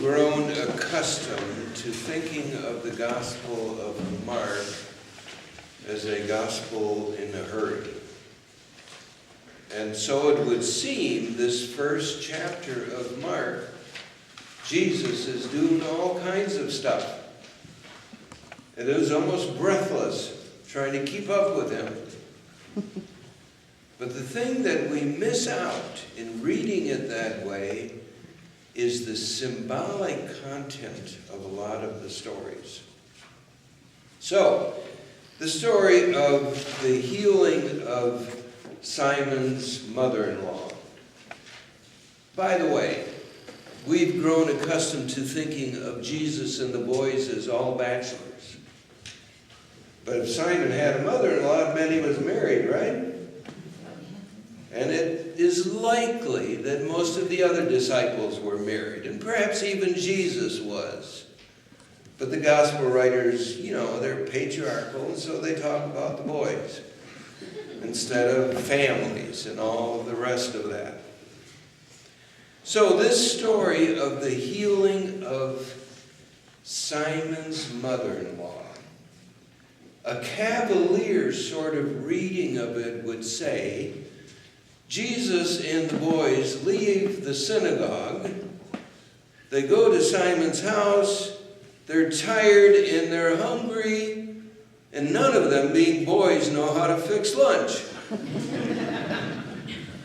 grown accustomed to thinking of the Gospel of Mark as a gospel in a hurry. And so it would seem this first chapter of Mark, Jesus is doing all kinds of stuff. And it was almost breathless trying to keep up with him. But the thing that we miss out in reading it that way is the symbolic content of a lot of the stories. So, the story of the healing of Simon's mother-in-law. By the way, we've grown accustomed to thinking of Jesus and the boys as all bachelors. But if Simon had a mother-in-law, it meant he was married, right? And it is likely that most of the other disciples were married, and perhaps even Jesus was. But the gospel writers, they're patriarchal, and so they talk about the boys instead of families and all of the rest of that. So this story of the healing of Simon's mother-in-law, a cavalier sort of reading of it would say, Jesus and the boys leave the synagogue. They go to Simon's house. They're tired and they're hungry. And none of them, being boys, know how to fix lunch.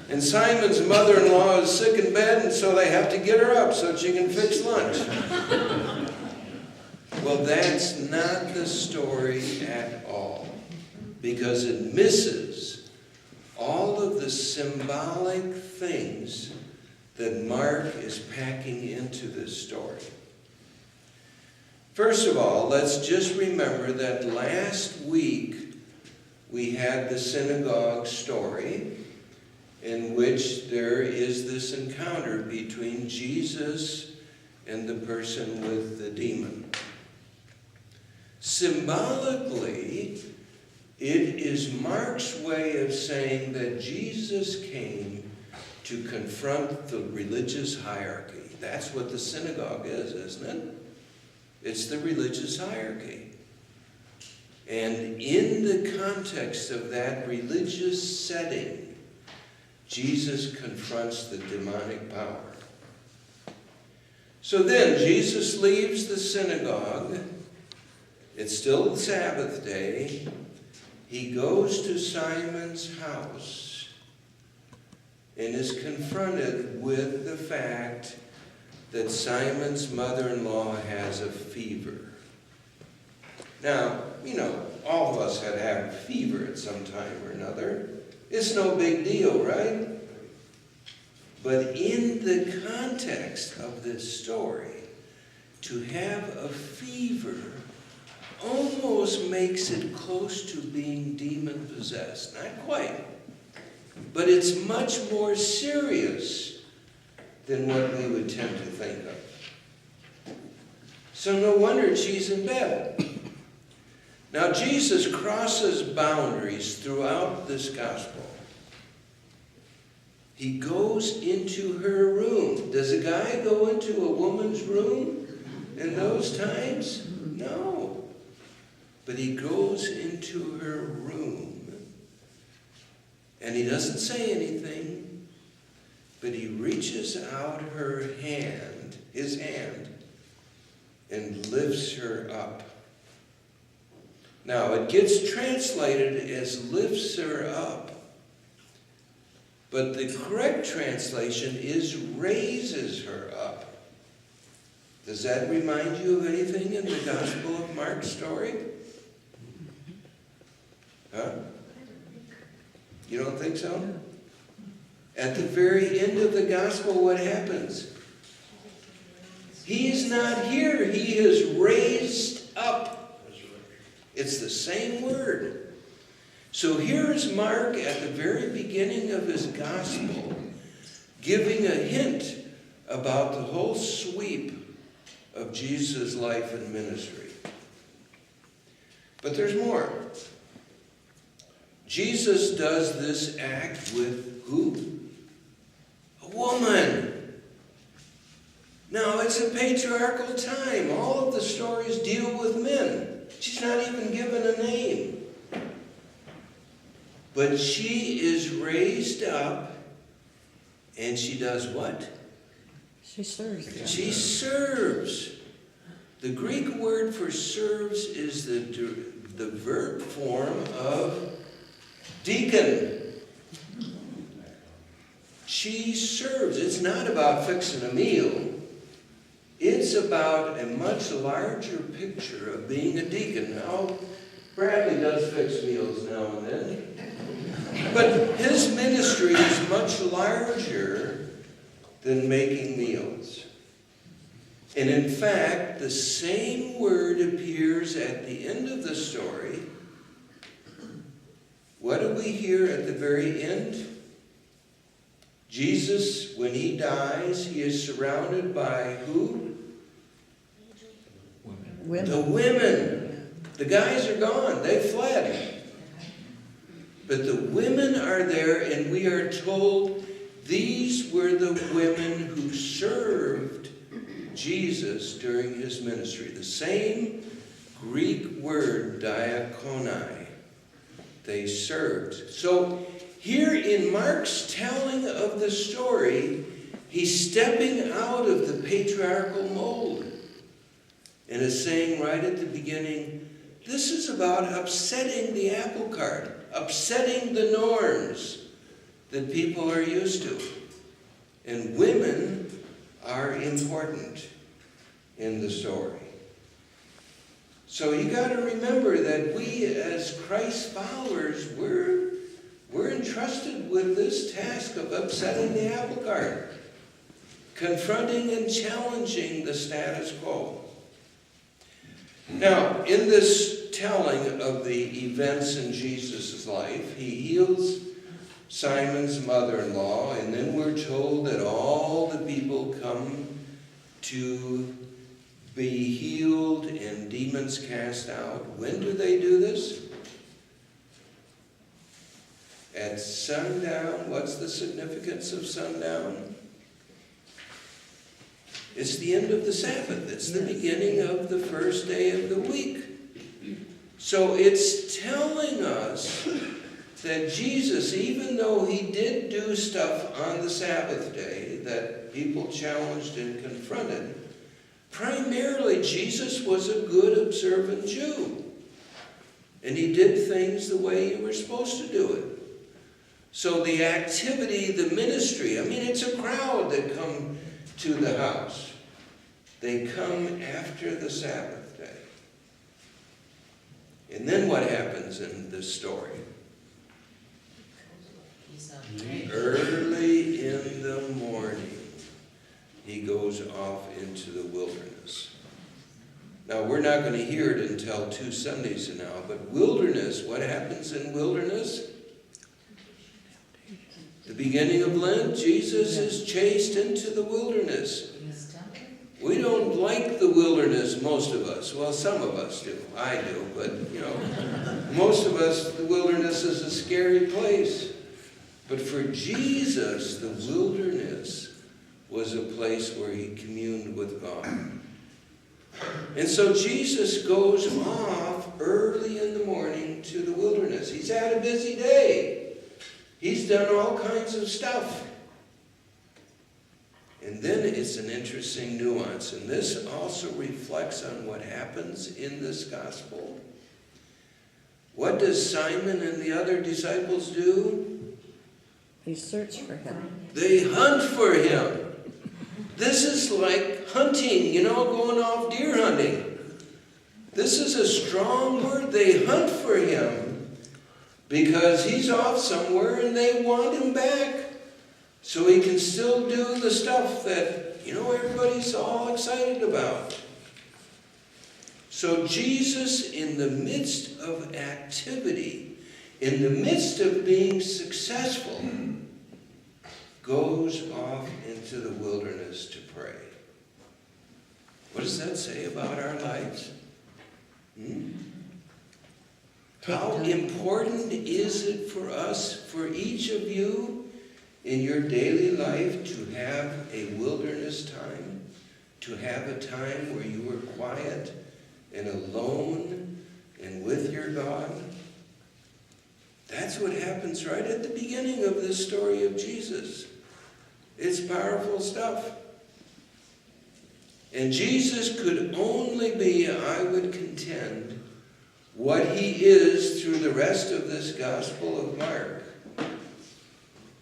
And Simon's mother-in-law is sick in bed, and so they have to get her up so she can fix lunch. Well, that's not the story at all, because it misses all of the symbolic things that Mark is packing into this story. First of all, let's just remember that last week we had the synagogue story in which there is this encounter between Jesus and the person with the demon. Symbolically, it is Mark's way of saying that Jesus came to confront the religious hierarchy. That's what the synagogue is, isn't it? It's the religious hierarchy. And in the context of that religious setting, Jesus confronts the demonic power. So then Jesus leaves the synagogue. It's still the Sabbath day. He goes to Simon's house and is confronted with the fact that Simon's mother-in-law has a fever. Now, all of us have a fever at some time or another. It's no big deal, right? But in the context of this story, to have a fever almost makes it close to being demon-possessed. Not quite. But it's much more serious than what we would tend to think of. So no wonder she's in bed. Now Jesus crosses boundaries throughout this gospel. He goes into her room. Does a guy go into a woman's room in those times? No. But he goes into her room, and he doesn't say anything, but he reaches out his hand, and lifts her up. Now, it gets translated as lifts her up, but the correct translation is raises her up. Does that remind you of anything in the Gospel of Mark's story? Huh? You don't think so? At the very end of the gospel, what happens? He's not here. He is raised up. It's the same word. So here's Mark at the very beginning of his gospel giving a hint about the whole sweep of Jesus' life and ministry. But there's more. Jesus does this act with who? A woman. Now, it's a patriarchal time. All of the stories deal with men. She's not even given a name. But she is raised up, and she does what? She serves. She serves. The Greek word for serves is the verb form of deacon. She serves. It's not about fixing a meal. It's about a much larger picture of being a deacon. Now, Bradley does fix meals now and then. But his ministry is much larger than making meals. And in fact, the same word appears at the end of the story. What do we hear at the very end? Jesus, when he dies, he is surrounded by who? Women. The women. The guys are gone. They fled. But the women are there, and we are told these were the women who served Jesus during his ministry. The same Greek word, diakonai. They served. So here in Mark's telling of the story, he's stepping out of the patriarchal mold and is saying right at the beginning, this is about upsetting the apple cart, upsetting the norms that people are used to. And women are important in the story. So you got to remember that we as Christ followers, we're entrusted with this task of upsetting the apple cart, confronting and challenging the status quo. Now, in this telling of the events in Jesus' life, he heals Simon's mother-in-law, and then we're told that all the people come to be healed and demons cast out. When do they do this? At sundown. What's the significance of sundown? It's the end of the Sabbath. It's the beginning of the first day of the week. So it's telling us that Jesus, even though he did do stuff on the Sabbath day that people challenged and confronted, primarily Jesus was a good observant Jew. And he did things the way you were supposed to do it. So the activity, the ministry, I mean, it's a crowd that come to the house. They come after the Sabbath day. And then what happens in this story? Early in the morning, he goes off into the wilderness. Now, we're not going to hear it until 2 Sundays from now, but wilderness, what happens in wilderness? The beginning of Lent, Jesus is chased into the wilderness. We don't like the wilderness, most of us. Well, some of us do. I do, but, most of us, the wilderness is a scary place. But for Jesus, the wilderness was a place where he communed with God. And so Jesus goes off early in the morning to the wilderness. He's had a busy day. He's done all kinds of stuff. And then it's an interesting nuance, and this also reflects on what happens in this gospel. What does Simon and the other disciples do? They search for him. They hunt for him. This is like hunting, going off deer hunting. This is a strong word. They hunt for him because he's off somewhere and they want him back so he can still do the stuff that, everybody's all excited about. So Jesus, in the midst of activity, in the midst of being successful, goes off into the wilderness to pray. What does that say about our lives? How important is it for us, for each of you, in your daily life to have a wilderness time to have a time where you were quiet and alone and with your God? That's what happens right at the beginning of this story of Jesus. It's powerful stuff. And Jesus could only be, I would contend, what he is through the rest of this Gospel of Mark,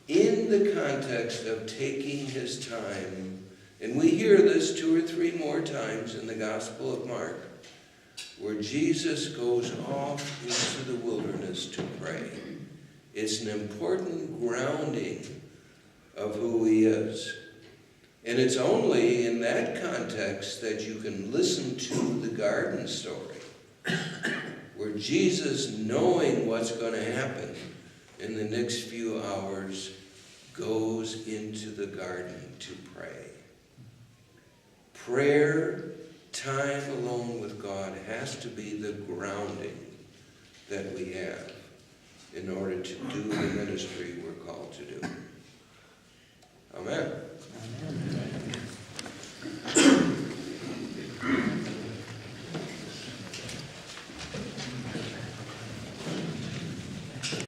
in the context of taking his time. And we hear this 2 or 3 more times in the Gospel of Mark, where Jesus goes off into the wilderness to pray. It's an important grounding of who he is. And it's only in that context that you can listen to the garden story, where Jesus, knowing what's going to happen in the next few hours, goes into the garden to pray. Prayer, time alone with God, has to be the grounding that we have in order to do the ministry we're called to do. Amen. Amen.